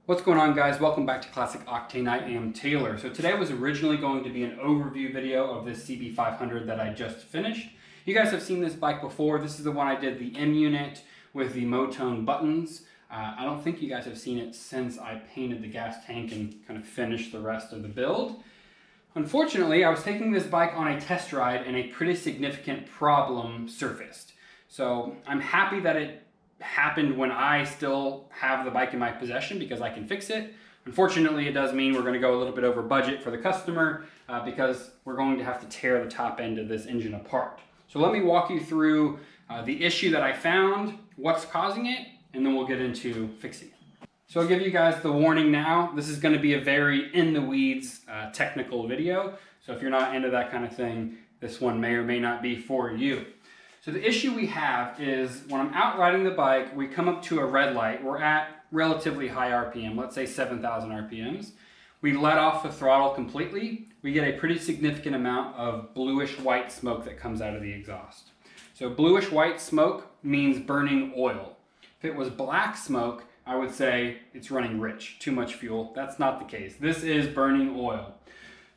What's going on, guys? Welcome back to Classic Octane. I am Taylor. So today was originally going to be an overview video of this CB500 that I just finished. You guys have seen this bike before. This is the one I did the M unit with the Motone buttons. I don't think you guys have seen it since I painted the gas tank and kind of finished the rest of the build. Unfortunately, I was taking this bike on a test ride and a pretty significant problem surfaced. So I'm happy that it happened when I still have the bike in my possession because I can fix it. Unfortunately, it does mean we're going to go a little bit over budget for the customer because we're going to have to tear the top end of this engine apart. So let me walk you through the issue that I found, what's causing it, and then we'll get into fixing it. So I'll give you guys the warning now. This is going to be a very in the weeds technical video. So if you're not into that kind of thing, this one may or may not be for you. So the issue we have is when I'm out riding the bike, we come up to a red light. We're at relatively high RPM, let's say 7,000 RPMs. We let off the throttle completely. We get a pretty significant amount of bluish white smoke that comes out of the exhaust. So bluish white smoke means burning oil. If it was black smoke, I would say it's running rich, too much fuel. That's not the case. This is burning oil.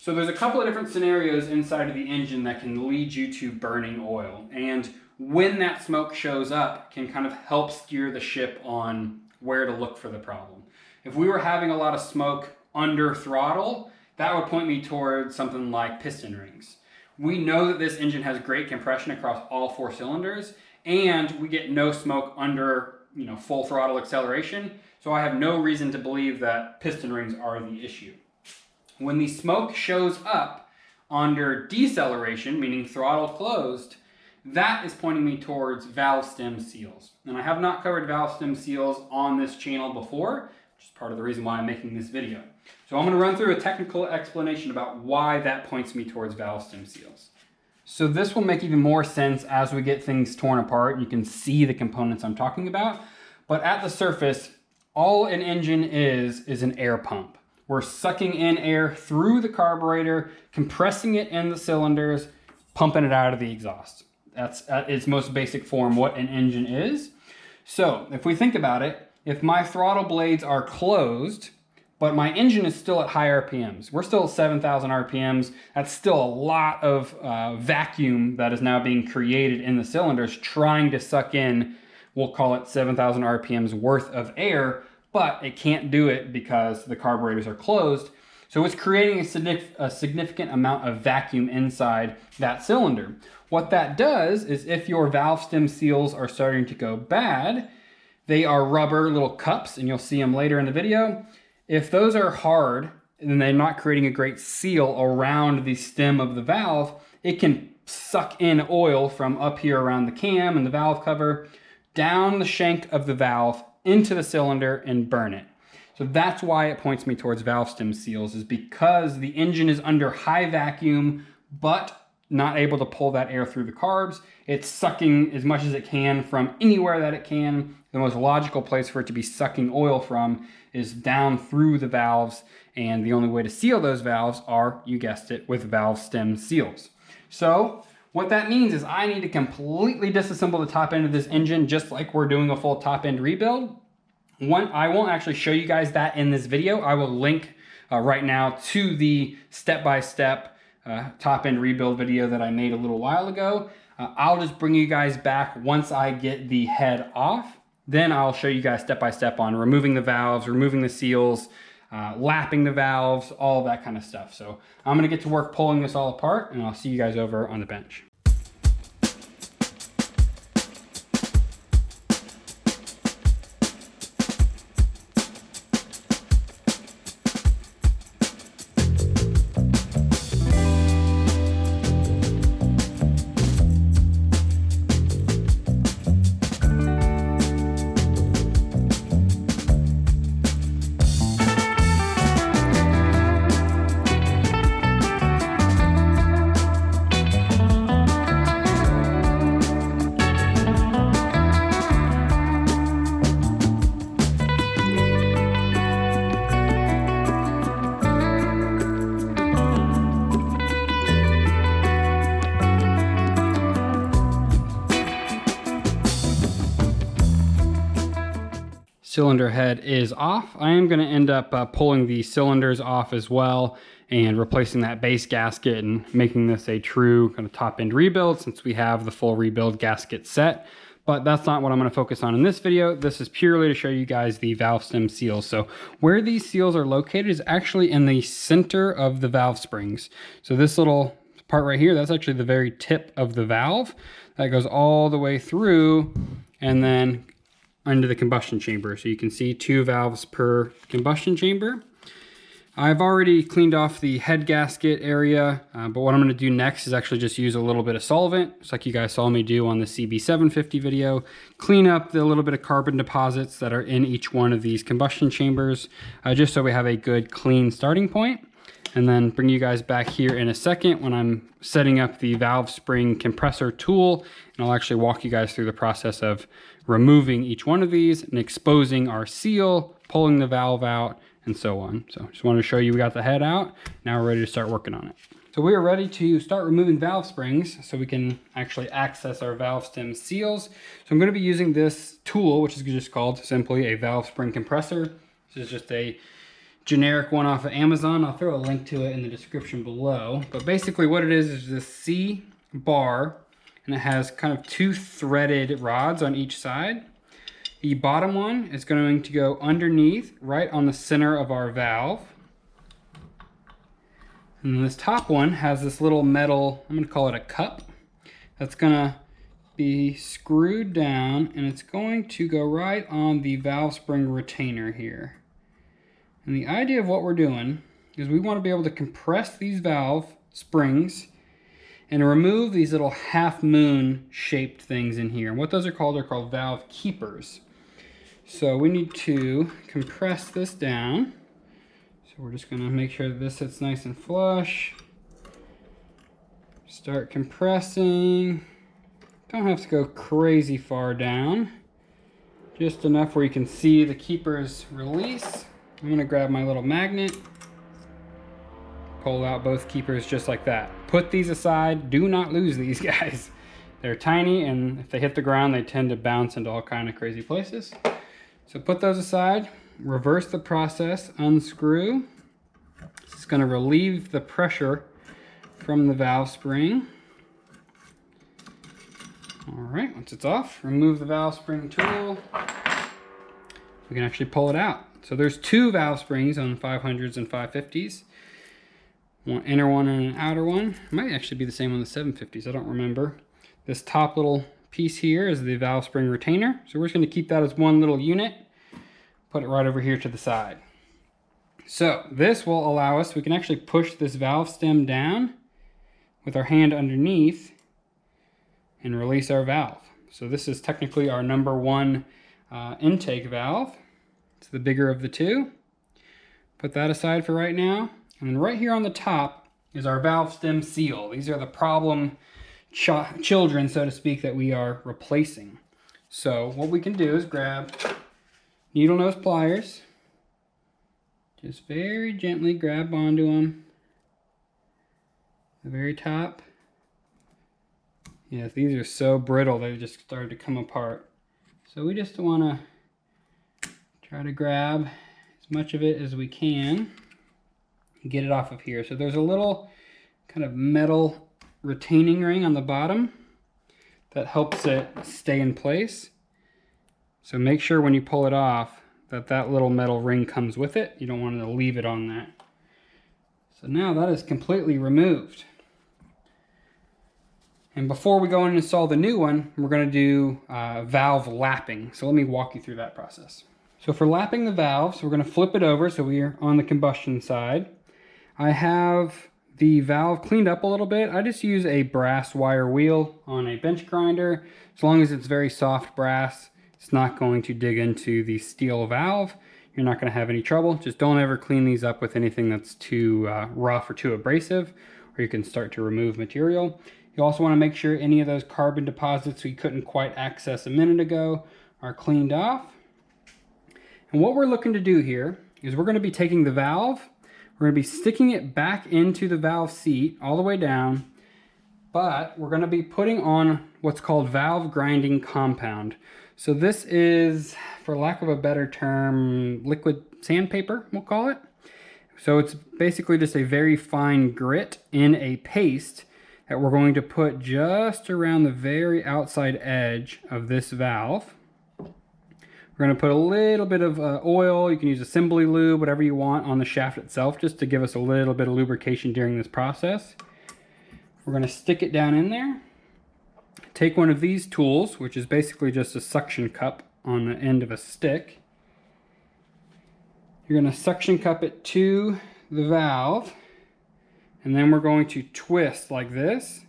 So there's a couple of different scenarios inside of the engine that can lead you to burning oil. And when that smoke shows up, can kind of help steer the ship on where to look for the problem. If we were having a lot of smoke under throttle, that would point me towards something like piston rings. We know that this engine has great compression across all 4 cylinders, and we get no smoke under full throttle acceleration. So I have no reason to believe that piston rings are the issue. When the smoke shows up under deceleration, meaning throttle closed, that is pointing me towards valve stem seals. And I have not covered valve stem seals on this channel before, which is part of the reason why I'm making this video. So I'm going to run through a technical explanation about why that points me towards valve stem seals. So this will make even more sense as we get things torn apart. You can see the components I'm talking about. But at the surface, all an engine is an air pump. We're sucking in air through the carburetor, compressing it in the cylinders, pumping it out of the exhaust. That's at its most basic form what an engine is. So if we think about it, if my throttle blades are closed, but my engine is still at high RPMs, we're still at 7,000 RPMs, that's still a lot of vacuum that is now being created in the cylinders trying to suck in, we'll call it 7,000 RPMs worth of air, but it can't do it because the carburetors are closed. So it's creating a significant amount of vacuum inside that cylinder. What that does is if your valve stem seals are starting to go bad, they are rubber little cups, and you'll see them later in the video. If those are hard and they're not creating a great seal around the stem of the valve, it can suck in oil from up here around the cam and the valve cover, down the shank of the valve, into the cylinder and burn it. So that's why it points me towards valve stem seals, is because the engine is under high vacuum, but not able to pull that air through the carbs. It's sucking as much as it can from anywhere that it can. The most logical place for it to be sucking oil from is down through the valves, and the only way to seal those valves are, you guessed it, with valve stem seals. So what that means is I need to completely disassemble the top end of this engine, just like we're doing a full top end rebuild. I won't actually show you guys that in this video. I will link right now to the step-by-step top end rebuild video that I made a little while ago. I'll just bring you guys back once I get the head off. Then I'll show you guys step-by-step on removing the valves, removing the seals, lapping the valves, all that kind of stuff. So I'm gonna get to work pulling this all apart, and I'll see you guys over on the bench. cylinder head is off. I am going to end up pulling the cylinders off as well and replacing that base gasket and making this a true kind of top end rebuild since we have the full rebuild gasket set. But that's not what I'm going to focus on in this video. This is purely to show you guys the valve stem seals. So where these seals are located is actually in the center of the valve springs. So this little part right here, that's actually the very tip of the valve that goes all the way through and then into the combustion chamber. So you can see 2 valves per combustion chamber. I've already cleaned off the head gasket area, but what I'm going to do next is actually just use a little bit of solvent, just like you guys saw me do on the CB500 video. Clean up the little bit of carbon deposits that are in each one of these combustion chambers, just so we have a good clean starting point. And then bring you guys back here in a second when I'm setting up the valve spring compressor tool, and I'll actually walk you guys through the process of removing each one of these and exposing our seal, pulling the valve out, and so on. So just wanted to show you we got the head out. Now we're ready to start working on it. So we are ready to start removing valve springs so we can actually access our valve stem seals. So I'm going to be using this tool, which is just called simply a valve spring compressor. This is just a generic one off of Amazon. I'll throw a link to it in the description below. But basically what it is this C bar, and it has kind of 2 threaded rods on each side. The bottom one is going to go underneath, right on the center of our valve. And then this top one has this little metal, I'm going to call it a cup, that's going to be screwed down, and it's going to go right on the valve spring retainer here. And the idea of what we're doing is we want to be able to compress these valve springs and remove these little half moon shaped things in here. And what those are called valve keepers. So we need to compress this down. So we're just going to make sure that this sits nice and flush. Start compressing. Don't have to go crazy far down. Just enough where you can see the keepers release. I'm going to grab my little magnet. Pull out both keepers just like that. Put these aside. Do not lose these guys. They're tiny, and if they hit the ground, they tend to bounce into all kind of crazy places. So put those aside, reverse the process, unscrew. This is going to relieve the pressure from the valve spring. All right, once it's off, remove the valve spring tool. We can actually pull it out. So there's 2 valve springs on 500s and 550s. One inner one and an outer one. It might actually be the same on the 750s, I don't remember. This top little piece here is the valve spring retainer. So we're just going to keep that as one little unit. Put it right over here to the side. So this will allow us, we can actually push this valve stem down with our hand underneath and release our valve. So this is technically our number 1 intake valve. It's the bigger of the 2. Put that aside for right now. And then right here on the top is our valve stem seal. These are the problem children, so to speak, that we are replacing. So what we can do is grab needle nose pliers, just very gently grab onto them, the very top. Yes, these are so brittle, they just started to come apart. So we just want to try to grab as much of it as we can and get it off of here. So there's a little kind of metal retaining ring on the bottom that helps it stay in place. So make sure when you pull it off that that little metal ring comes with it. You don't want to leave it on that. So now that is completely removed. And before we go in and install the new one, we're going to do valve lapping. So let me walk you through that process. So for lapping the valves, we're going to flip it over so we are on the combustion side. I have the valve cleaned up a little bit. I just use a brass wire wheel on a bench grinder. As long as it's very soft brass, it's not going to dig into the steel valve. You're not going to have any trouble. Just don't ever clean these up with anything that's too rough or too abrasive, or you can start to remove material. You also want to make sure any of those carbon deposits we couldn't quite access a minute ago are cleaned off. And what we're looking to do here is we're going to be taking the valve, we're going to be sticking it back into the valve seat all the way down, but we're going to be putting on what's called valve grinding compound. So this is, for lack of a better term, liquid sandpaper, we'll call it. So it's basically just a very fine grit in a paste that we're going to put just around the very outside edge of this valve. We're going to put a little bit of oil, you can use assembly lube, whatever you want, on the shaft itself, just to give us a little bit of lubrication during this process. We're going to stick it down in there. Take one of these tools, which is basically just a suction cup on the end of a stick. You're going to suction cup it to the valve, and then we're going to twist like this.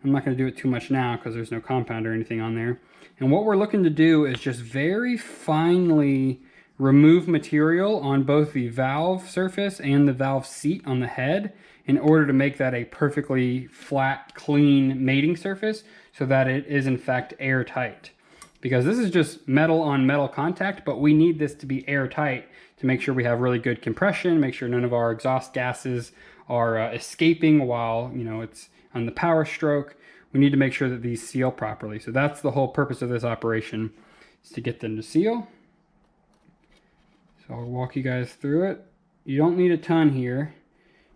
I'm not going to do it too much now because there's no compound or anything on there. And what we're looking to do is just very finely remove material on both the valve surface and the valve seat on the head in order to make that a perfectly flat, clean mating surface so that it is in fact airtight. Because this is just metal on metal contact, but we need this to be airtight to make sure we have really good compression, make sure none of our exhaust gases are escaping while it's on the power stroke. We need to make sure that these seal properly. So that's the whole purpose of this operation, is to get them to seal. So I'll walk you guys through it. You don't need a ton here.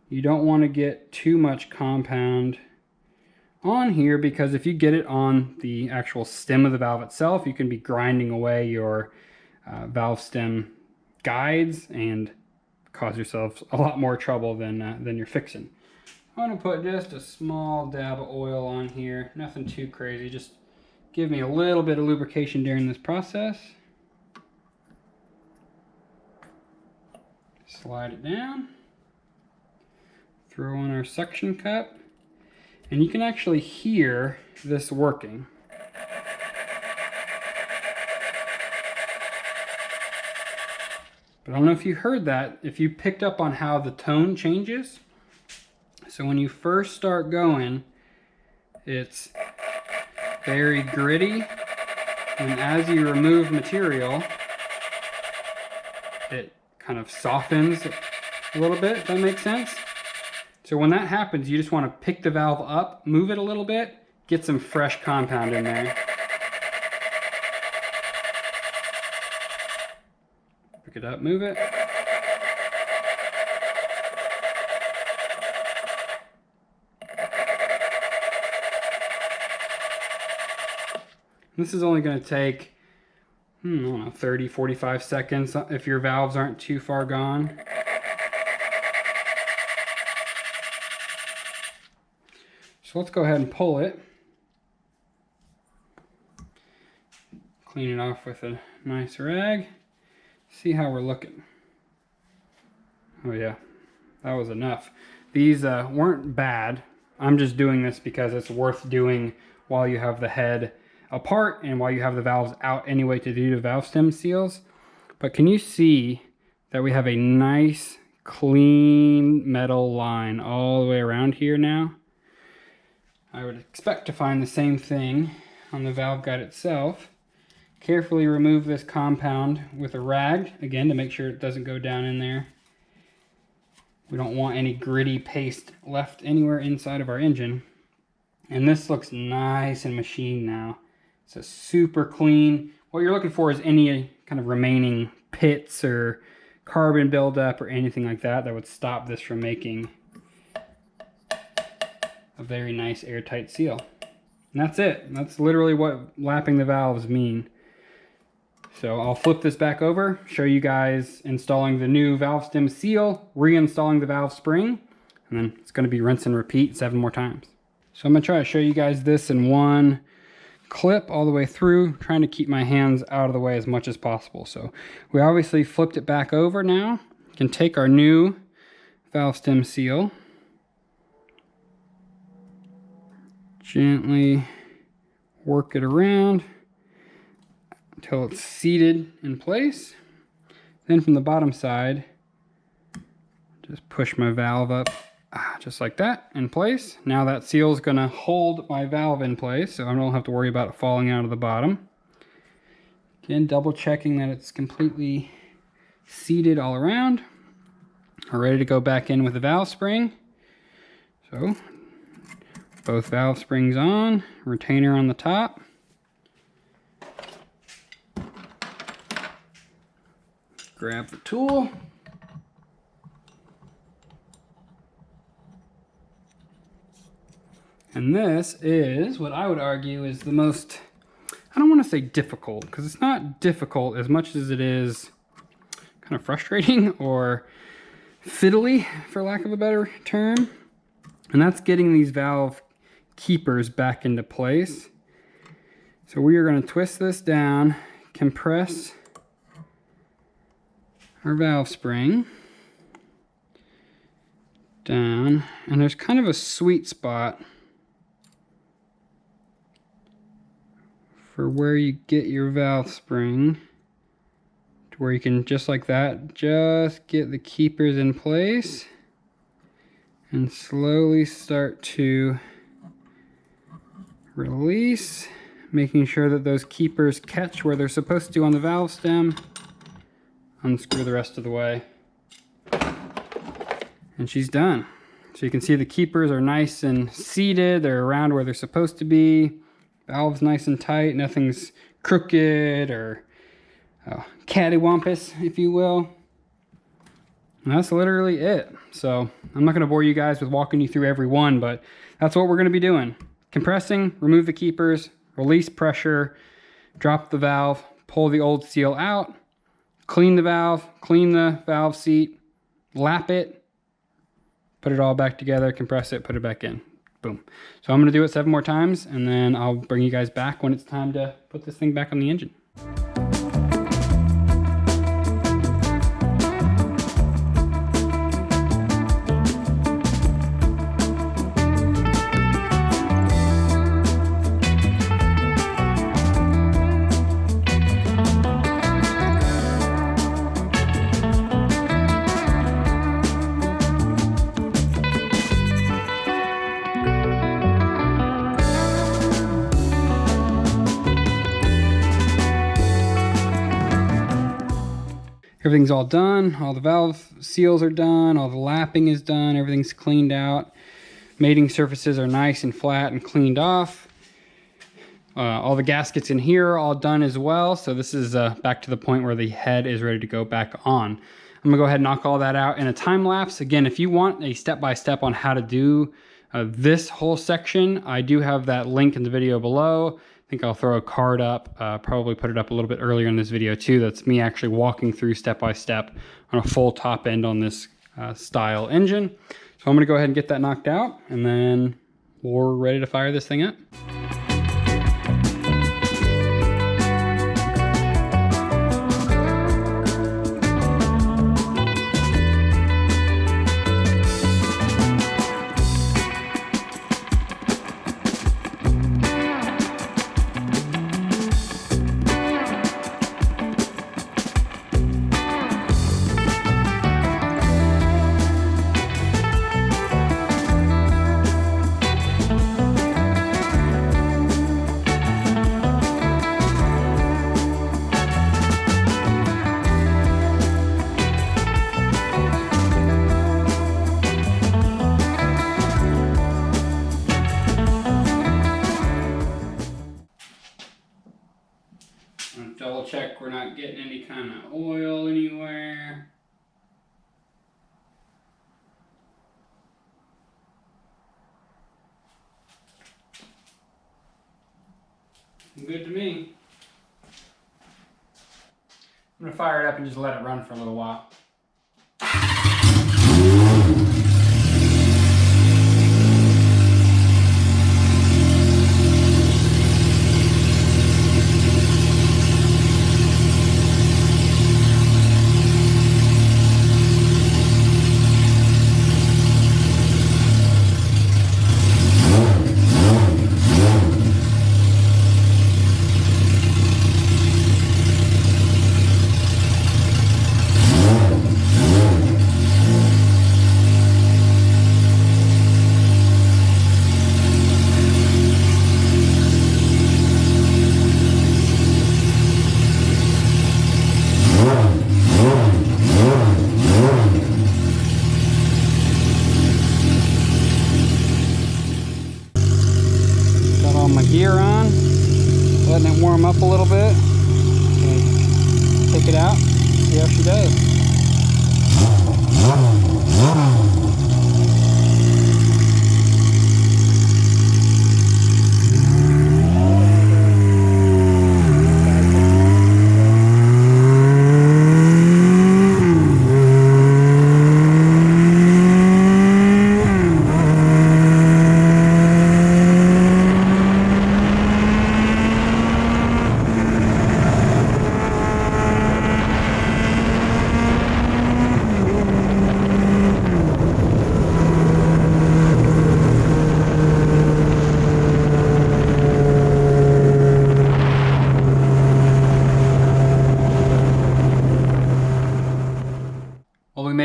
You don't want to get too much compound on here, because if you get it on the actual stem of the valve itself, you can be grinding away your valve stem guides and cause yourself a lot more trouble than you're fixing. I'm going to put just a small dab of oil on here, nothing too crazy, just give me a little bit of lubrication during this process. Slide it down, throw on our suction cup, and you can actually hear this working. But I don't know if you heard that, if you picked up on how the tone changes. So when you first start going, it's very gritty, and as you remove material, it kind of softens a little bit, if that makes sense. So when that happens, you just want to pick the valve up, move it a little bit, get some fresh compound in there. Pick it up, move it. This is only going to take, I don't know, 30, 45 seconds if your valves aren't too far gone. So let's go ahead and pull it. Clean it off with a nice rag. See how we're looking. Oh yeah, that was enough. These weren't bad. I'm just doing this because it's worth doing while you have the head apart and while you have the valves out anyway to do the valve stem seals. But can you see that we have a nice clean metal line all the way around here now? I would expect to find the same thing on the valve guide itself. Carefully remove this compound with a rag, again, to make sure it doesn't go down in there. We don't want any gritty paste left anywhere inside of our engine. And this looks nice and machined now. It's a super clean. What you're looking for is any kind of remaining pits or carbon buildup or anything like that that would stop this from making a very nice airtight seal. And that's it. That's literally what lapping the valves mean. So I'll flip this back over, show you guys installing the new valve stem seal, reinstalling the valve spring, and then it's going to be rinse and repeat 7 more times. So I'm going to try to show you guys this in one clip all the way through, trying to keep my hands out of the way as much as possible. So we obviously flipped it back over now. You can take our new valve stem seal, gently work it around until it's seated in place. Then from the bottom side, just push my valve up just like that in place. Now that seal is going to hold my valve in place, so I don't have to worry about it falling out of the bottom. Again, double checking that it's completely seated all around. We're ready to go back in with the valve spring. So both valve springs on, retainer on the top. grab the tool. And this is what I would argue is the most, I don't want to say difficult, because it's not difficult as much as it is kind of frustrating or fiddly, for lack of a better term. And that's getting these valve keepers back into place. So we are going to twist this down, compress our valve spring down, and there's kind of a sweet spot for where you get your valve spring to where you can, just like that, just get the keepers in place and slowly start to release, making sure that those keepers catch where they're supposed to on the valve stem. Unscrew the rest of the way. And she's done. So you can see the keepers are nice and seated. They're around where they're supposed to be. Valve's nice and tight. Nothing's crooked or cattywampus, if you will. And that's literally it. So I'm not going to bore you guys with walking you through every one, but that's what we're going to be doing. Compressing, remove the keepers, release pressure, drop the valve, pull the old seal out, clean the valve seat, lap it, put it all back together, compress it, put it back in. Boom. So I'm going to do it 7 more times, and then I'll bring you guys back when it's time to put this thing back on the engine. Everything's all done, all the valve seals are done, all the lapping is done, everything's cleaned out. Mating surfaces are nice and flat and cleaned off. All the gaskets in here are all done as well, so this is back to the point where the head is ready to go back on. I'm gonna go ahead and knock all that out in a time lapse. Again, if you want a step-by-step on how to do this whole section, I do have that link in the video below. I think I'll throw a card up, probably put it up a little bit earlier in this video too. That's me actually walking through step-by-step on a full top end on this style engine. So I'm gonna go ahead and get that knocked out, and then we're ready to fire this thing up. Double check we're not getting any kind of oil anywhere. Good to me. I'm gonna fire it up and just let it run for a little while.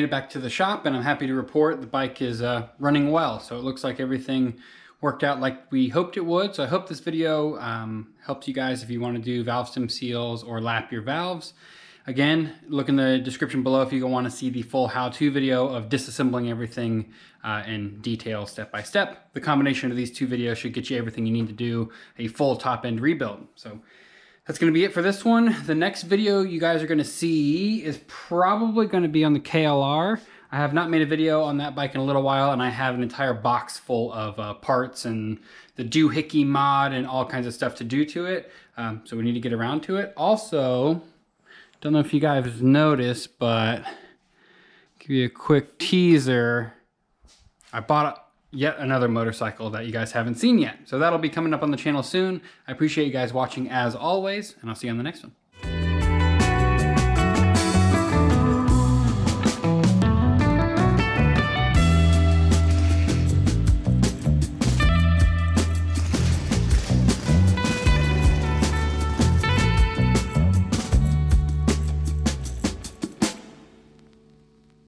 it back to the shop, and I'm happy to report the bike is running well. So it looks like everything worked out like we hoped it would. So I hope this video helps you guys if you want to do valve stem seals or lap your valves. Again, look in the description below if you want to see the full how-to video of disassembling everything in detail, step by step. The combination of these two videos should get you everything you need to do a full top-end rebuild. So that's going to be it for this one. The next video you guys are going to see is probably going to be on the KLR. I have not made a video on that bike in a little while, and I have an entire box full of parts and the doohickey mod and all kinds of stuff to do to it. So we need to get around to it. Also, don't know if you guys noticed, but give you a quick teaser. I bought yet another motorcycle that you guys haven't seen yet. So that'll be coming up on the channel soon. I appreciate you guys watching as always, and I'll see you on the next one.